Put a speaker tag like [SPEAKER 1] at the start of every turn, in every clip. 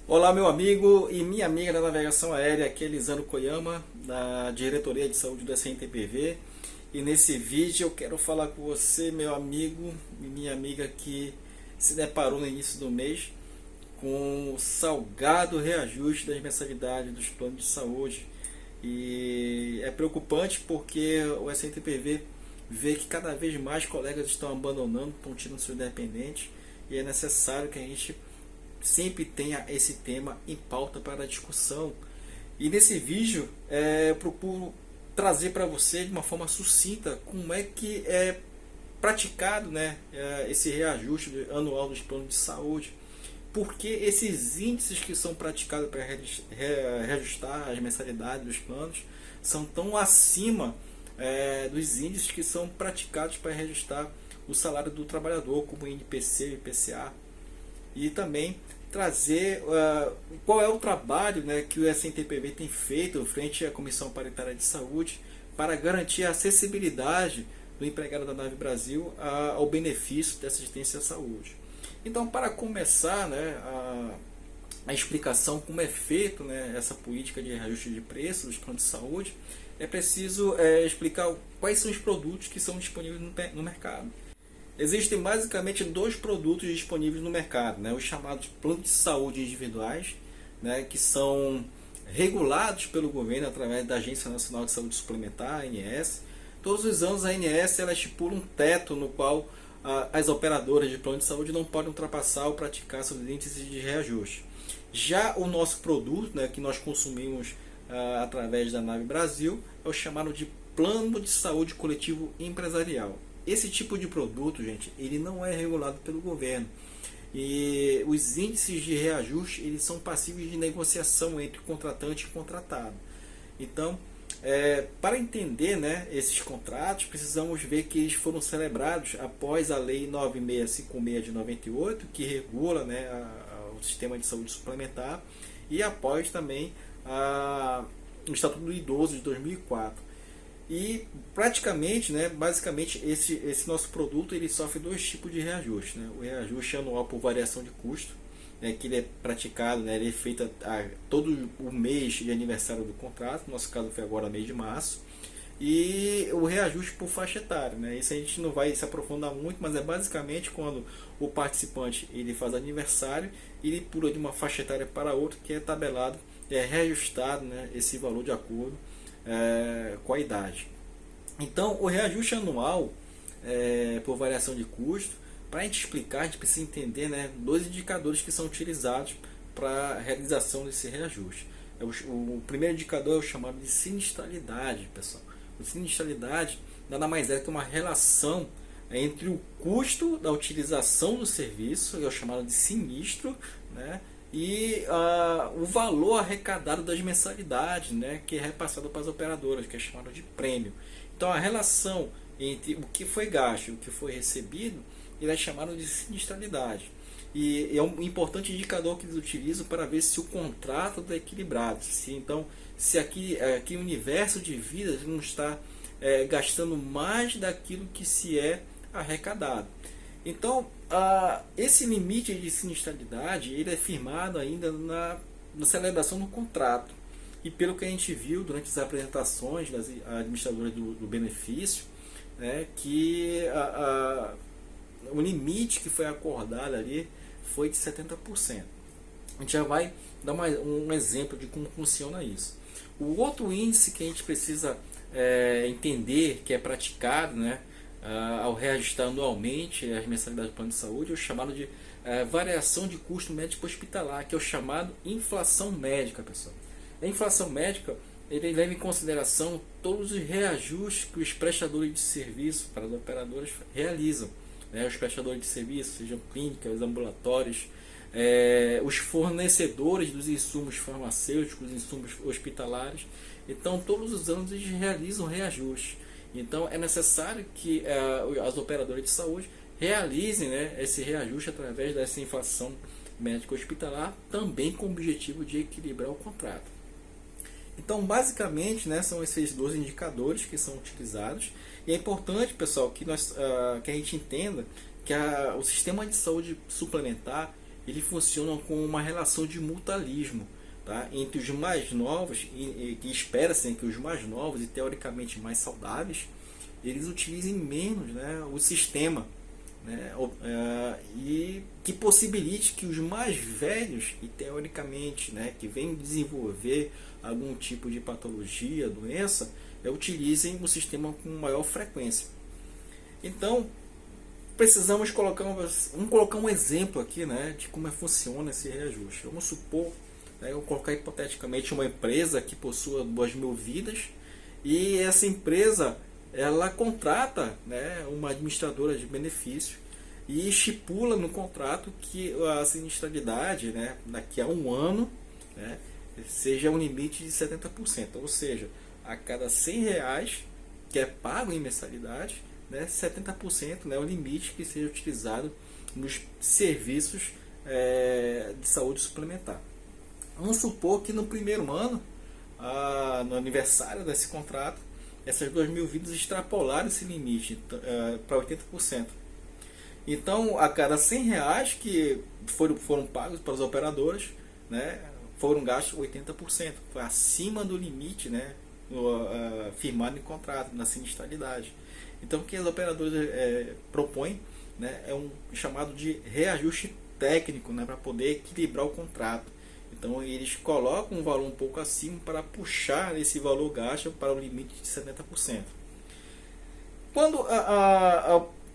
[SPEAKER 1] Olá, meu amigo e minha amiga da navegação aérea, aqui é Elisandro Koyama, da Diretoria de Saúde do SNTPV. E nesse vídeo eu quero falar com você, meu amigo e minha amiga, que se deparou no início do mês com o salgado reajuste das mensalidades dos planos de saúde. E é preocupante porque o SNTPV vê que cada vez mais colegas estão abandonando, estão tirando seus dependentes, e é necessário que a gente sempre tenha esse tema em pauta para a discussão. E nesse vídeo eu procuro trazer para você de uma forma sucinta como é que é praticado, né, esse reajuste anual dos planos de saúde. Porque esses índices que são praticados para reajustar as mensalidades dos planos são tão acima dos índices que são praticados para reajustar o salário do trabalhador, como o INPC e o IPCA. E também trazer qual é o trabalho, né, que o SNTPV tem feito frente à Comissão Paritária de Saúde para garantir a acessibilidade do empregado da Nave Brasil ao benefício da assistência à saúde. Então, para começar, né, a explicação como é feito, né, essa política de reajuste de preços dos planos de saúde, é preciso explicar quais são os produtos que são disponíveis no mercado. Existem basicamente dois produtos disponíveis no mercado, né? Os chamados planos de saúde individuais, né? Que são regulados pelo governo através da Agência Nacional de Saúde Suplementar, ANS. Todos os anos a ANS ela estipula um teto no qual as operadoras de plano de saúde não podem ultrapassar ou praticar seus índices de reajuste. Já o nosso produto, né, que nós consumimos através da Nave Brasil, é o chamado de Plano de Saúde Coletivo Empresarial. Esse tipo de produto, gente, ele não é regulado pelo governo. E os índices de reajuste, eles são passíveis de negociação entre contratante e contratado. Então, para entender, né, esses contratos, precisamos ver que eles foram celebrados após a Lei 9656 de 98, que regula, né, o sistema de saúde suplementar, e após também o Estatuto do Idoso de 2004. E praticamente, né, basicamente esse nosso produto ele sofre dois tipos de reajuste, né? O reajuste anual por variação de custo, né, que ele é praticado, né, ele é feito todo o mês de aniversário do contrato, no nosso caso foi agora mês de março, e o reajuste por faixa etária, né? Isso a gente não vai se aprofundar muito, mas é basicamente quando o participante ele faz aniversário e ele pula de uma faixa etária para outra, que é tabelado, é reajustado, né, esse valor de acordo com a idade. Então, o reajuste anual por variação de custo, para a gente explicar, a gente precisa entender, né, dois indicadores que são utilizados para a realização desse reajuste. O primeiro indicador é o chamado de sinistralidade, pessoal. O sinistralidade nada mais é que uma relação entre o custo da utilização do serviço, que é o chamado de sinistro, né, e o valor arrecadado das mensalidades, né, que é repassado para as operadoras, que é chamado de prêmio. Então a relação entre o que foi gasto e o que foi recebido, ele é chamado de sinistralidade. E é um importante indicador que eles utilizam para ver se o contrato está equilibrado. Se aqui o universo de vidas não está gastando mais daquilo que se é arrecadado. Então, esse limite de sinistralidade ele é firmado ainda na celebração do contrato. E pelo que a gente viu durante as apresentações das administradoras do benefício, né, que o limite que foi acordado ali foi de 70%. A gente já vai dar um exemplo de como funciona isso. O outro índice que a gente precisa entender que é praticado, né, ao reajustar anualmente as mensalidades do plano de saúde, é o chamado de variação de custo médico hospitalar, que é o chamado inflação médica, pessoal. A inflação médica ele leva em consideração todos os reajustes que os prestadores de serviço para as operadoras realizam, né? Os prestadores de serviço, sejam clínicas, ambulatórios, os fornecedores dos insumos farmacêuticos, insumos hospitalares. Então, todos os anos eles realizam reajustes. Então é necessário que as operadoras de saúde realizem, né, esse reajuste através dessa inflação médica hospitalar, também com o objetivo de equilibrar o contrato. Então basicamente, né, são esses dois indicadores que são utilizados. E é importante, pessoal, que a gente entenda que o sistema de saúde suplementar ele funciona com uma relação de mutualismo, tá? Entre os mais novos, que espera-se que os mais novos e teoricamente mais saudáveis, eles utilizem menos, né, o sistema, né, e que possibilite que os mais velhos e teoricamente, né, que vêm desenvolver algum tipo de patologia, doença, utilizem o sistema com maior frequência. Então precisamos colocar um exemplo aqui, né, de como funciona esse reajuste. Vamos supor, né, eu colocar hipoteticamente uma empresa que possua 2.000 vidas, e essa empresa ela contrata, né, uma administradora de benefício e estipula no contrato que a sinistralidade, né, daqui a um ano, né, seja um limite de 70%, ou seja, a cada R$ 100 que é pago em mensalidade, né, 70%, né, é o limite que seja utilizado nos serviços de saúde suplementar. Vamos supor que no primeiro ano, no aniversário desse contrato, essas 2.000 vidas extrapolaram esse limite para 80%. Então, a cada R$ 100 que foram pagos para os operadores, né, foram gastos 80%, foi acima do limite, né, firmado em contrato, na sinistralidade. Então, o que as operadoras propõem, né, é um chamado de reajuste técnico, né, para poder equilibrar o contrato. Então, eles colocam um valor um pouco acima para puxar esse valor gasto para o limite de 70%. Quando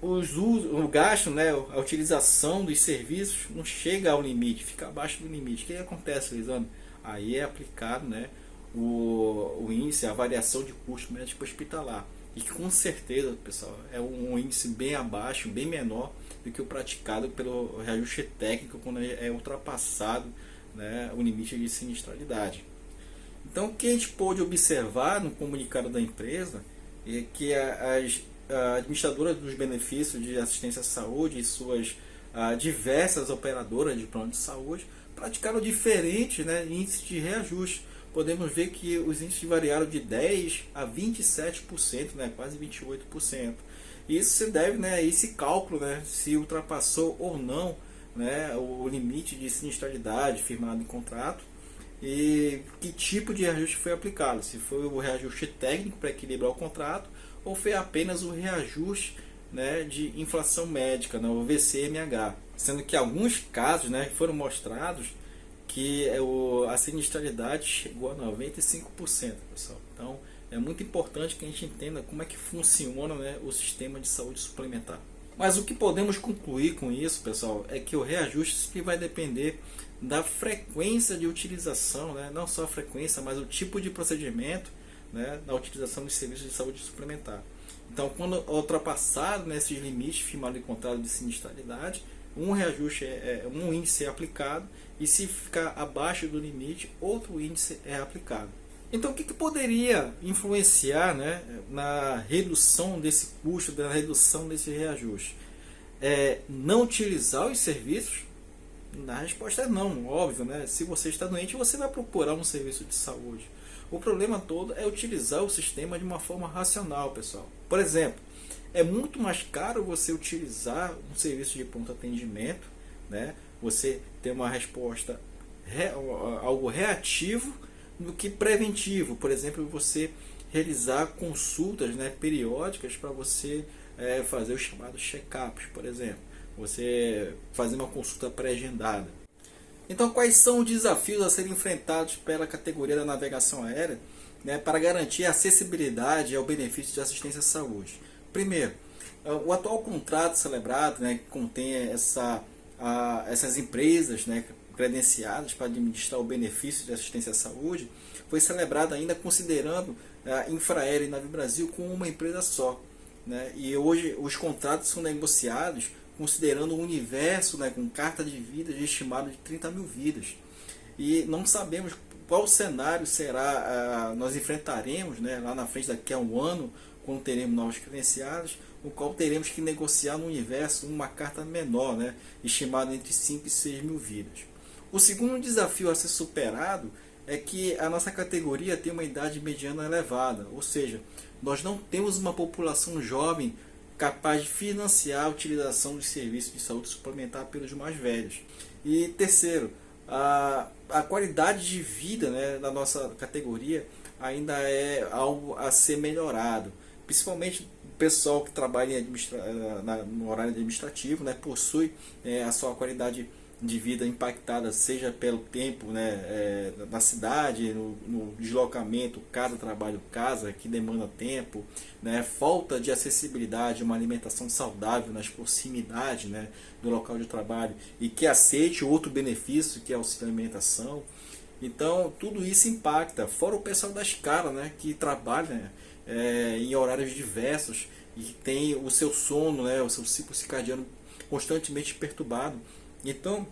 [SPEAKER 1] o gasto, né, a utilização dos serviços não chega ao limite, fica abaixo do limite, o que acontece, Lisandro? Aí é aplicado, né, o índice, a variação de custo médico hospitalar. E que com certeza, pessoal, é um índice bem abaixo, bem menor do que o praticado pelo reajuste técnico quando é ultrapassado, né, o limite de sinistralidade. Então, o que a gente pôde observar no comunicado da empresa é que as administradoras dos benefícios de assistência à saúde e suas diversas operadoras de plano de saúde praticaram diferentes, né, índices de reajuste. Podemos ver que os índices variaram de 10% a 27%, né, quase 28%. Isso se deve, né, a esse cálculo, né, se ultrapassou ou não, né, o limite de sinistralidade firmado em contrato e que tipo de reajuste foi aplicado. Se foi o reajuste técnico para equilibrar o contrato ou foi apenas o reajuste, né, de inflação médica, né, o VCMH. Sendo que alguns casos, né, foram mostrados que a sinistralidade chegou a 95%, pessoal. Então, é muito importante que a gente entenda como é que funciona, né, o sistema de saúde suplementar. Mas o que podemos concluir com isso, pessoal, é que o reajuste vai depender da frequência de utilização, né, não só a frequência, mas o tipo de procedimento, né, na utilização dos serviços de saúde suplementar. Então, quando ultrapassado, né, esses limites firmados em contrato de sinistralidade, um reajuste um índice é aplicado, e se ficar abaixo do limite, outro índice é aplicado. Então, o que poderia influenciar, né, na redução desse custo, na redução desse reajuste? Não utilizar os serviços? A resposta é não, óbvio, né? Se você está doente, você vai procurar um serviço de saúde. O problema todo é utilizar o sistema de uma forma racional, pessoal. Por exemplo, é muito mais caro você utilizar um serviço de pronto atendimento, né? Você ter uma resposta, algo reativo, do que preventivo. Por exemplo, você realizar consultas, né, periódicas para você fazer os chamados check-ups, por exemplo. Você fazer uma consulta pré-agendada. Então, quais são os desafios a serem enfrentados pela categoria da navegação aérea, né, para garantir a acessibilidade ao benefício de assistência à saúde? Primeiro, o atual contrato celebrado, né, que contém essas empresas, né, credenciadas para administrar o benefício de assistência à saúde, foi celebrado ainda considerando a Infraero e Navibrasil como uma empresa só, né? E hoje os contratos são negociados considerando um universo, né, com carta de vidas estimado de 30.000 vidas. E não sabemos qual cenário será, nós enfrentaremos, né, lá na frente daqui a um ano, quando teremos novos credenciados, o qual teremos que negociar no universo uma carta menor, né, estimada entre 5 e 6 mil vidas. O segundo desafio a ser superado é que a nossa categoria tem uma idade mediana elevada, ou seja, nós não temos uma população jovem capaz de financiar a utilização dos serviços de saúde suplementar pelos mais velhos. E terceiro, a qualidade de vida, né, da nossa categoria ainda é algo a ser melhorado, principalmente o pessoal que trabalha no horário administrativo, né, possui a sua qualidade de vida impactada, seja pelo tempo, né, na cidade, no deslocamento, casa, trabalho, casa, que demanda tempo, né, falta de acessibilidade, uma alimentação saudável nas proximidades, né, do local de trabalho, e que aceite outro benefício, que é o auxílio alimentação. Então, tudo isso impacta, fora o pessoal da escala, né, que trabalha em horários diversos e tem o seu sono, né, o seu ciclo circadiano constantemente perturbado. Então,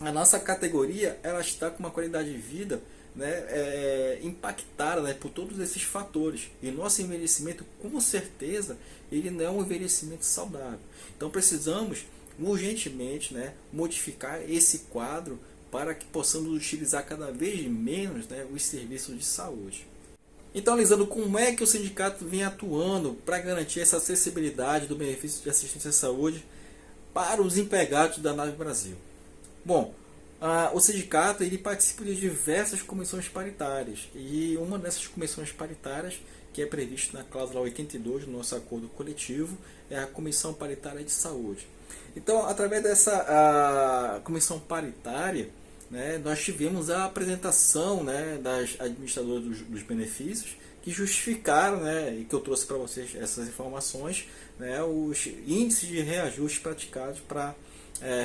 [SPEAKER 1] a nossa categoria ela está com uma qualidade de vida, né, impactada, né, por todos esses fatores. E nosso envelhecimento, com certeza, ele não é um envelhecimento saudável. Então, precisamos urgentemente, né, modificar esse quadro para que possamos utilizar cada vez menos, né, os serviços de saúde. Então, analisando como é que o sindicato vem atuando para garantir essa acessibilidade do benefício de assistência à saúde para os empregados da Nave Brasil. Bom, o sindicato ele participa de diversas comissões paritárias, e uma dessas comissões paritárias, que é prevista na cláusula 82 do nosso acordo coletivo, é a Comissão Paritária de Saúde. Então, através dessa comissão paritária, né, nós tivemos a apresentação, né, das administradoras dos benefícios, que justificaram, né, e que eu trouxe para vocês essas informações, né, os índices de reajuste praticados para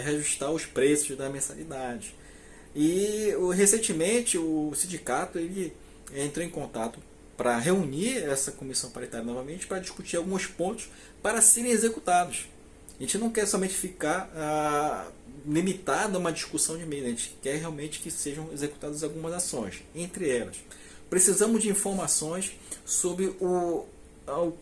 [SPEAKER 1] reajustar os preços da mensalidade. E recentemente o sindicato ele entrou em contato para reunir essa comissão paritária novamente para discutir alguns pontos para serem executados. A gente não quer somente ficar limitado a uma discussão de mesa, a gente quer realmente que sejam executadas algumas ações. Entre elas, precisamos de informações sobre o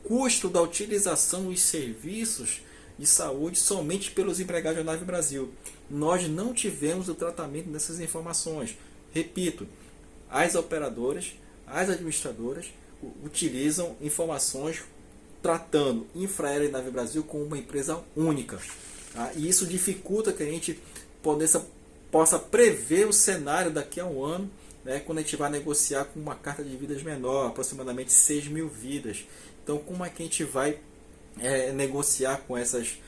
[SPEAKER 1] custo da utilização dos serviços de saúde somente pelos empregados da Nave Brasil. Nós não tivemos o tratamento dessas informações. Repito, as operadoras, as administradoras utilizam informações tratando Infraero e Nave Brasil como uma empresa única. Tá? E isso dificulta que a gente possa prever o cenário daqui a um ano, né, quando a gente vai negociar com uma carta de vidas menor, aproximadamente 6.000 vidas. Então, como é que a gente vai negociar com essas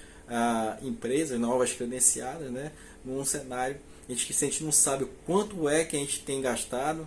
[SPEAKER 1] empresas novas credenciadas, né, num cenário que a gente não sabe quanto é que a gente tem gastado,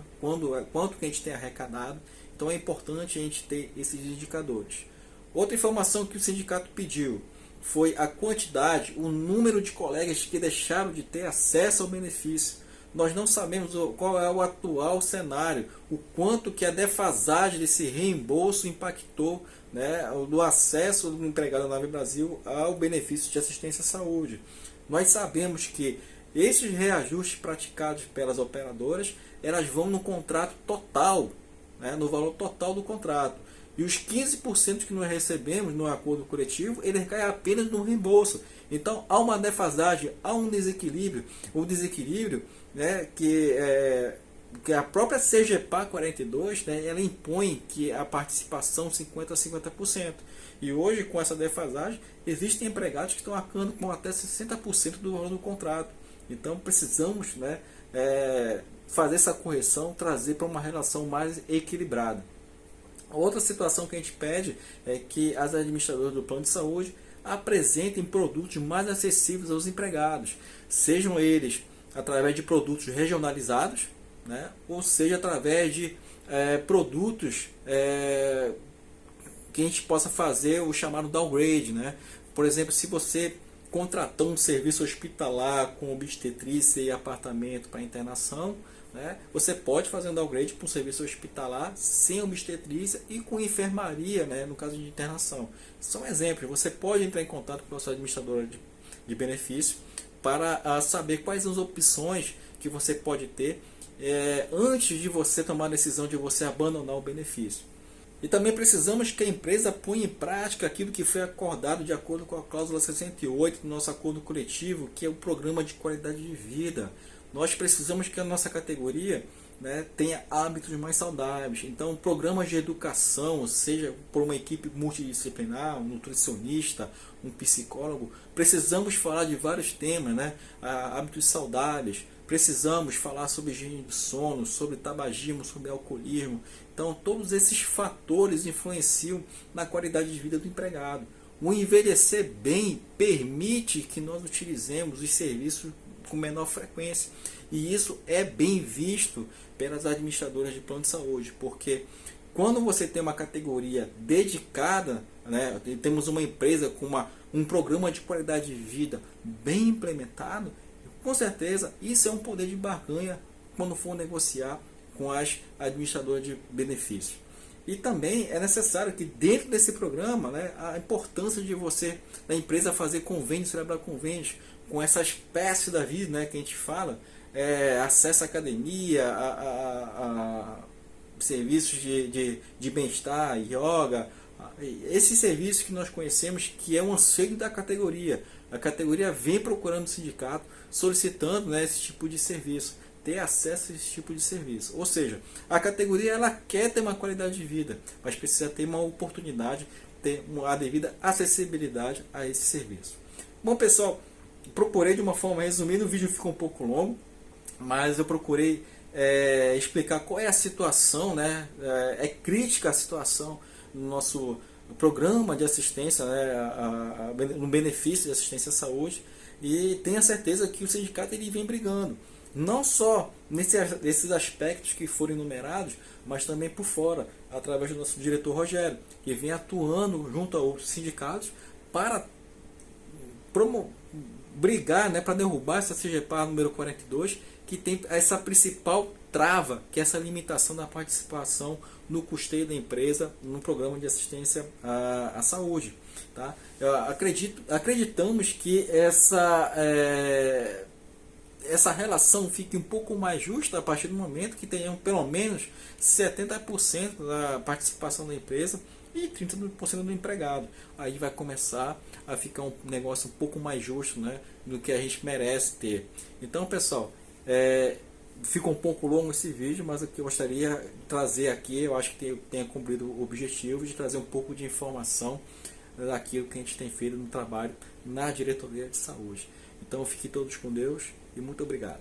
[SPEAKER 1] quanto que a gente tem arrecadado. Então é importante a gente ter esses indicadores. Outra informação que o sindicato pediu foi a quantidade, o número de colegas que deixaram de ter acesso ao benefício. Nós não sabemos qual é o atual cenário, o quanto que a defasagem desse reembolso impactou, né, do acesso do empregado da Nave Brasil ao benefício de assistência à saúde. Nós sabemos que esses reajustes praticados pelas operadoras, elas vão no contrato total, né, no valor total do contrato. E os 15% que nós recebemos no acordo coletivo, ele cai apenas no reembolso. Então há uma defasagem, há um desequilíbrio. O desequilíbrio, né, que a própria CGPA 42, né, ela impõe que a participação 50% a 50%. E hoje, com essa defasagem, existem empregados que estão arcando com até 60% do valor do contrato. Então precisamos, né, fazer essa correção, trazer para uma relação mais equilibrada. Outra situação que a gente pede é que as administradoras do plano de saúde apresentem produtos mais acessíveis aos empregados, sejam eles através de produtos regionalizados, né, ou seja através de produtos que a gente possa fazer o chamado downgrade, né? Por exemplo, se você contratou um serviço hospitalar com obstetrícia e apartamento para internação, né, você pode fazer um downgrade para um serviço hospitalar sem obstetrícia e com enfermaria, né, no caso de internação. São exemplos. Você pode entrar em contato com a sua administradora de benefício para saber quais são as opções que você pode ter antes de você tomar a decisão de você abandonar o benefício. E também precisamos que a empresa ponha em prática aquilo que foi acordado de acordo com a cláusula 68 do nosso acordo coletivo, que é o programa de qualidade de vida. Nós precisamos que a nossa categoria, né, tenha hábitos mais saudáveis. Então, programas de educação, seja por uma equipe multidisciplinar, um nutricionista, um psicólogo, precisamos falar de vários temas, né, hábitos saudáveis. Precisamos falar sobre higiene do sono, sobre tabagismo, sobre alcoolismo. Então, todos esses fatores influenciam na qualidade de vida do empregado. O envelhecer bem permite que nós utilizemos os serviços com menor frequência. E isso é bem visto pelas administradoras de plano de saúde, porque quando você tem uma categoria dedicada, né, temos uma empresa com um programa de qualidade de vida bem implementado, com certeza isso é um poder de barganha quando for negociar com as administradoras de benefícios. E também é necessário que dentro desse programa, né, a importância de você, da empresa, fazer convênios, celebrar convênios com essas espécies da vida, né, que a gente fala, acesso à academia, a serviços de bem-estar, yoga, esses serviços que nós conhecemos, que é um anseio da categoria. A categoria vem procurando o sindicato, solicitando, né, esse tipo de serviço, ter acesso a esse tipo de serviço. Ou seja, a categoria ela quer ter uma qualidade de vida, mas precisa ter uma oportunidade, ter a devida acessibilidade a esse serviço. Bom, pessoal, procurei de uma forma resumida, o vídeo ficou um pouco longo, mas eu procurei explicar qual é a situação, né? É crítica a situação no nosso programa de assistência, né? No benefício de assistência à saúde, e tenho a certeza que o sindicato ele vem brigando, não só nesses aspectos que foram enumerados, mas também por fora, através do nosso diretor Rogério, que vem atuando junto a outros sindicatos para brigar, né, para derrubar essa CGPAR número 42, que tem essa principal trava, que é essa limitação da participação no custeio da empresa no programa de assistência à saúde. Tá? Acreditamos que essa relação fique um pouco mais justa a partir do momento que tenham pelo menos 70% da participação da empresa e 30% do empregado. Aí vai começar a ficar um negócio um pouco mais justo, né, do que a gente merece ter. Então, pessoal, ficou um pouco longo esse vídeo, mas o que eu gostaria de trazer aqui, eu acho que tenha cumprido o objetivo de trazer um pouco de informação daquilo que a gente tem feito no trabalho na diretoria de saúde. Então, fiquem todos com Deus e muito obrigado.